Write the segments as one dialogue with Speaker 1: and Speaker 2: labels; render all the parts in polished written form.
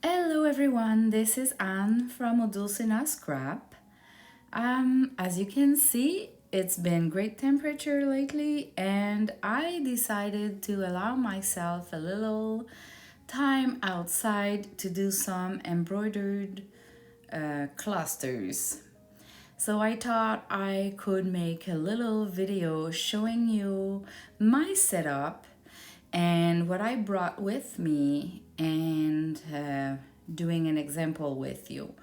Speaker 1: Hello everyone, this is Anne from Odulcina Scrap. As you can see, it's been great temperature lately and I decided to allow myself a little time outside to do some embroidered clusters. So I thought I could make a little video showing you my setup and what I brought with me and doing an example with you.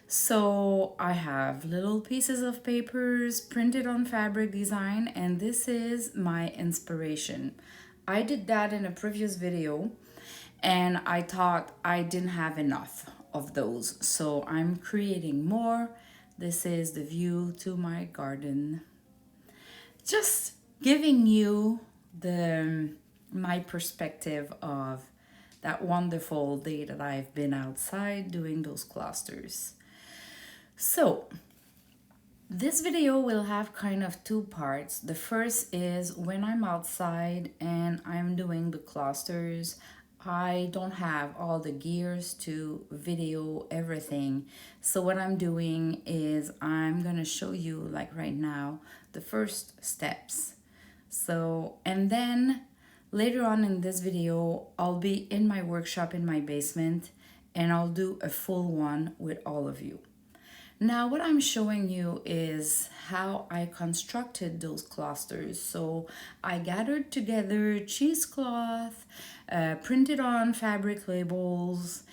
Speaker 1: So I have little pieces of papers printed on fabric design, and this is my inspiration. I did that in a previous video and I thought I didn't have enough of those, so I'm creating more. This is the view to my garden. Just giving you the my perspective of that wonderful day that I've been outside doing those clusters. So this video will have kind of two parts. The first is when I'm outside and I'm doing the clusters. I don't have all the gears to video everything. So what I'm doing is I'm gonna show you, like right now, the first steps. So, and then later on in this video, I'll be in my workshop in my basement and I'll do a full one with all of you. Now what I'm showing you is how I constructed those clusters. So I gathered together cheesecloth, printed on fabric labels,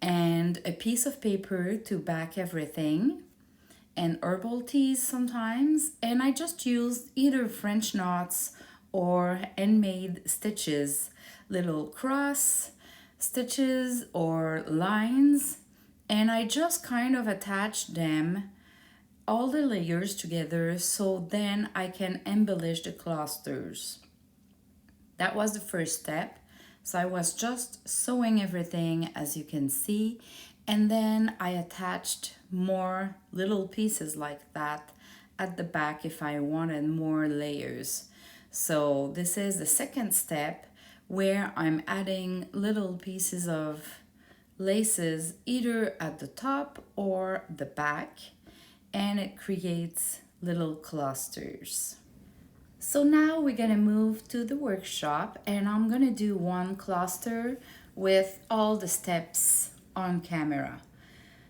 Speaker 1: and a piece of paper to back everything, and herbal teas sometimes, and I just used either French knots or handmade stitches, little cross stitches or lines, and I just kind of attached them, all the layers together, so then I can embellish the clusters. That was the first step. So I was just sewing everything, as you can see, and then I attached more little pieces like that at the back if I wanted more layers. So this is the second step where I'm adding little pieces of laces either at the top or the back, and it creates little clusters. So now we're gonna move to the workshop and I'm gonna do one cluster with all the steps on camera.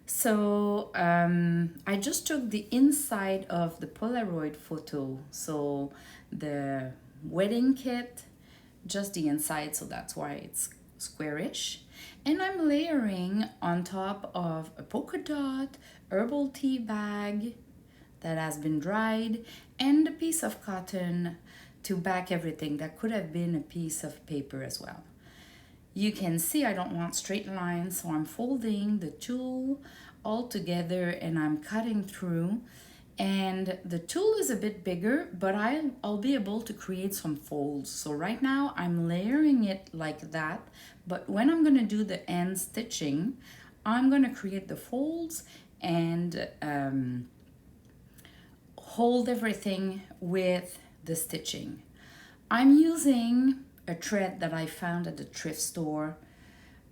Speaker 1: So I just took the inside of the Polaroid photo, so the wedding kit, just the inside, so that's why it's squarish. And I'm layering on top of a polka dot herbal tea bag that has been dried and a piece of cotton to back everything. That could have been a piece of paper as well. You can see I don't want straight lines, so I'm folding the tool all together and I'm cutting through. And the tool is a bit bigger, but I'll be able to create some folds. So right now I'm layering it like that, but when I'm gonna do the end stitching, I'm gonna create the folds and hold everything with the stitching. I'm using a thread that I found at the thrift store.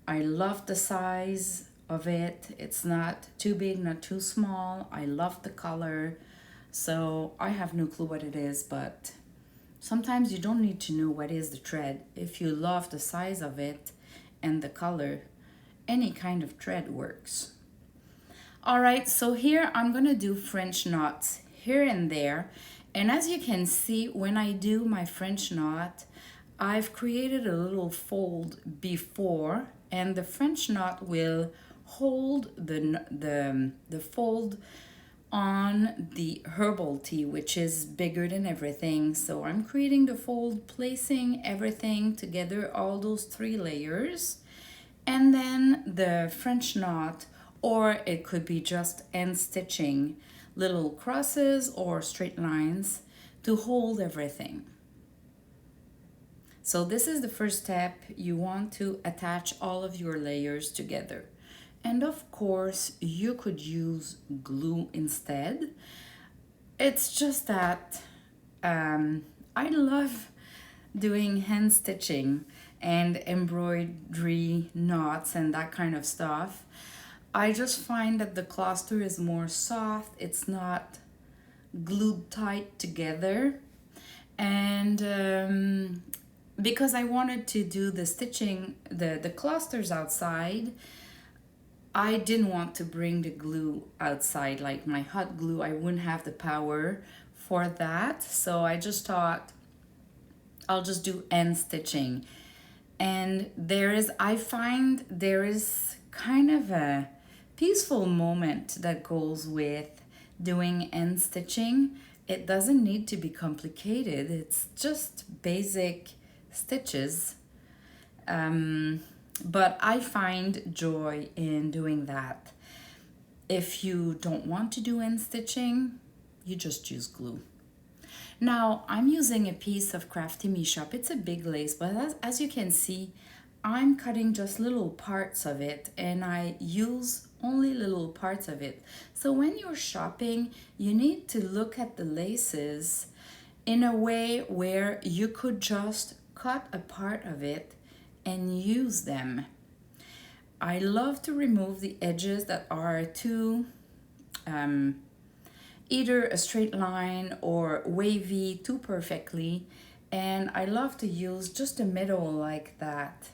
Speaker 1: I love the size of it. It's not too big, not too small. I love the color. So I have no clue what it is, but sometimes you don't need to know what is the thread. If you love the size of it and the color, any kind of thread works. All right, so here I'm gonna do French knots here and there. And as you can see, when I do my French knot, I've created a little fold before, and the French knot will hold the fold on the herbal tea, which is bigger than everything. So I'm creating the fold, placing everything together, all those 3 layers, and then the French knot, or it could be just end stitching, little crosses or straight lines to hold everything. So this is the first step. You want to attach all of your layers together. And of course, you could use glue instead. It's just that I love doing hand stitching and embroidery knots and that kind of stuff, I just find that the cluster is more soft. It's not glued tight together. And because I wanted to do the stitching, the clusters outside, I didn't want to bring the glue outside, like my hot glue. I wouldn't have the power for that. So I just thought I'll just do end stitching. And I find there is kind of a peaceful moment that goes with doing end stitching. It doesn't need to be complicated. It's just basic stitches. But I find joy in doing that. If you don't want to do end stitching, you just use glue. Now, I'm using a piece of Crafty Me Shop. It's a big lace, but as you can see, I'm cutting just little parts of it, and I use only little parts of it. So when you're shopping, you need to look at the laces in a way where you could just cut a part of it and use them. I love to remove the edges that are too either a straight line or wavy too perfectly, and I love to use just a middle like that.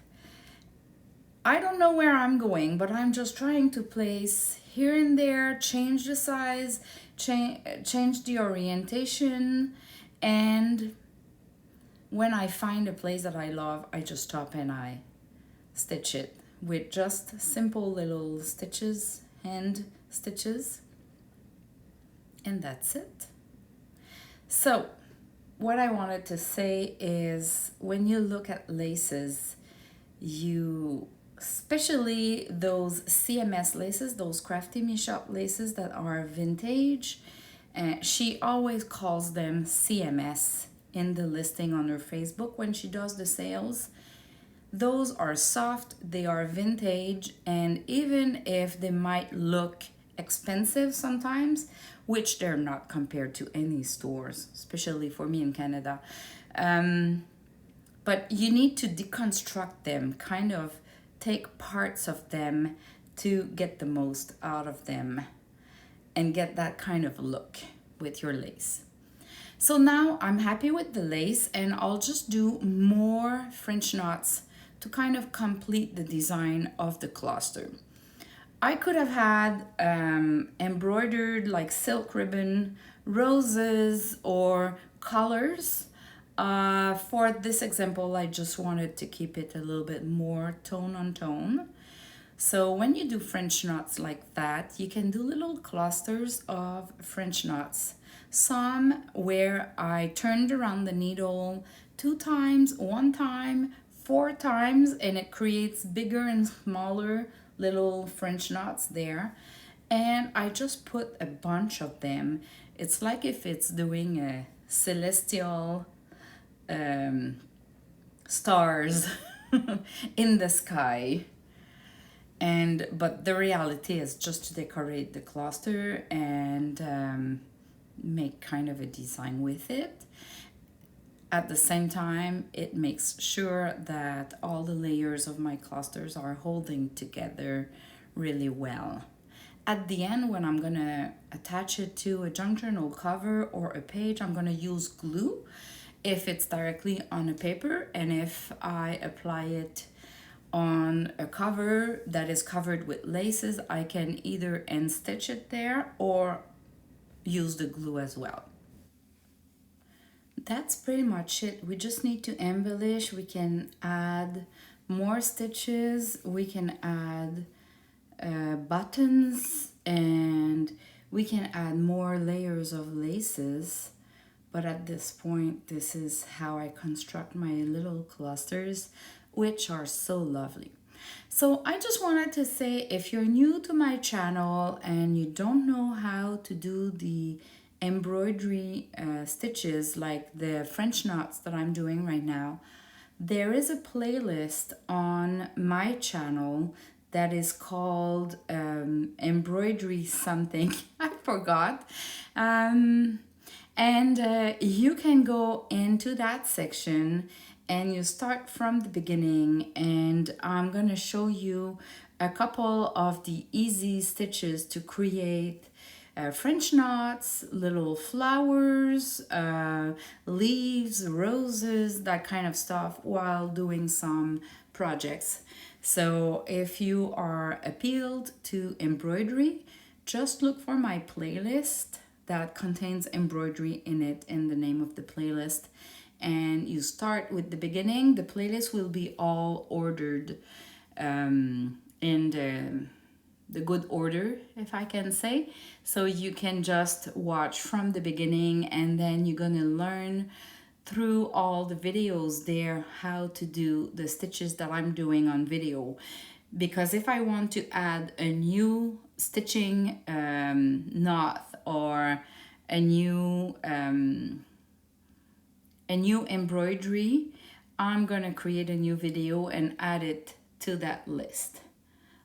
Speaker 1: I don't know where I'm going, but I'm just trying to place here and there, change the size, change the orientation, and when I find a place that I love, I just stop and I stitch it with just simple little stitches, hand stitches, and that's it. So what I wanted to say is, when you look at laces, especially those CMS laces, those Crafty Me Shop laces that are vintage, she always calls them CMS in the listing on her Facebook when she does the sales. Those are soft, they are vintage, and even if they might look expensive sometimes, which they're not compared to any stores, especially for me in Canada, but you need to deconstruct them, kind of take parts of them to get the most out of them and get that kind of look with your lace. So now I'm happy with the lace, and I'll just do more French knots to kind of complete the design of the cluster. I could have had embroidered like silk ribbon, roses, or colors. For this example, I just wanted to keep it a little bit more tone on tone. So when you do French knots like that, you can do little clusters of French knots. Some where I turned around the needle 2 times, 1 time, 4 times, and it creates bigger and smaller little French knots there. And I just put a bunch of them. It's like if it's doing a celestial stars in the sky. But the reality is just to decorate the cluster and make kind of a design with it. At the same time, it makes sure that all the layers of my clusters are holding together really well. At the end, when I'm gonna attach it to a junk journal cover or a page, I'm gonna use glue if it's directly on a paper, and if I apply it on a cover that is covered with laces, I can either end stitch it there or use the glue as well. That's pretty much it. We just need to embellish. We can add more stitches, we can add buttons, and we can add more layers of laces. But at this point, this is how I construct my little clusters, which are so lovely. So I just wanted to say, if you're new to my channel and you don't know how to do the embroidery stitches like the French knots that I'm doing right now, there is a playlist on my channel that is called embroidery something. I forgot. And you can go into that section and you start from the beginning, and I'm gonna show you a couple of the easy stitches to create French knots, little flowers, leaves, roses, that kind of stuff while doing some projects. So if you are appealed to embroidery, just look for my playlist that contains embroidery in it in the name of the playlist. And you start with the beginning. The playlist will be all ordered in the good order, if I can say. So you can just watch from the beginning, and then you're gonna learn through all the videos there how to do the stitches that I'm doing on video. Because if I want to add a new stitching knot or a new embroidery, I'm gonna create a new video and add it to that list.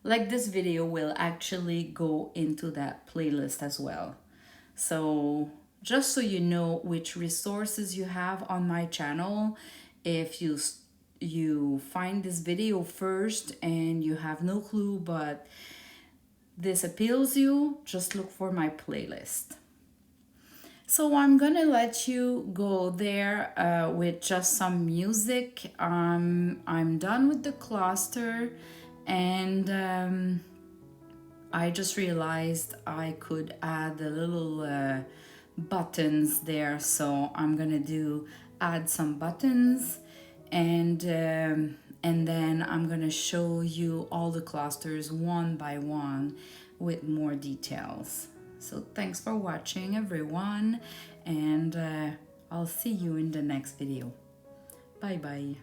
Speaker 1: Like this video will actually go into that playlist as well. So just so you know which resources you have on my channel, if you find this video first and you have no clue but this appeals you, just look for my playlist. So I'm gonna let you go there with just some music. I'm done with the cluster, and I just realized I could add the little buttons there, so I'm gonna add some buttons, and then I'm gonna show you all the clusters one by one with more details. So thanks for watching, everyone, and I'll see you in the next video. Bye bye.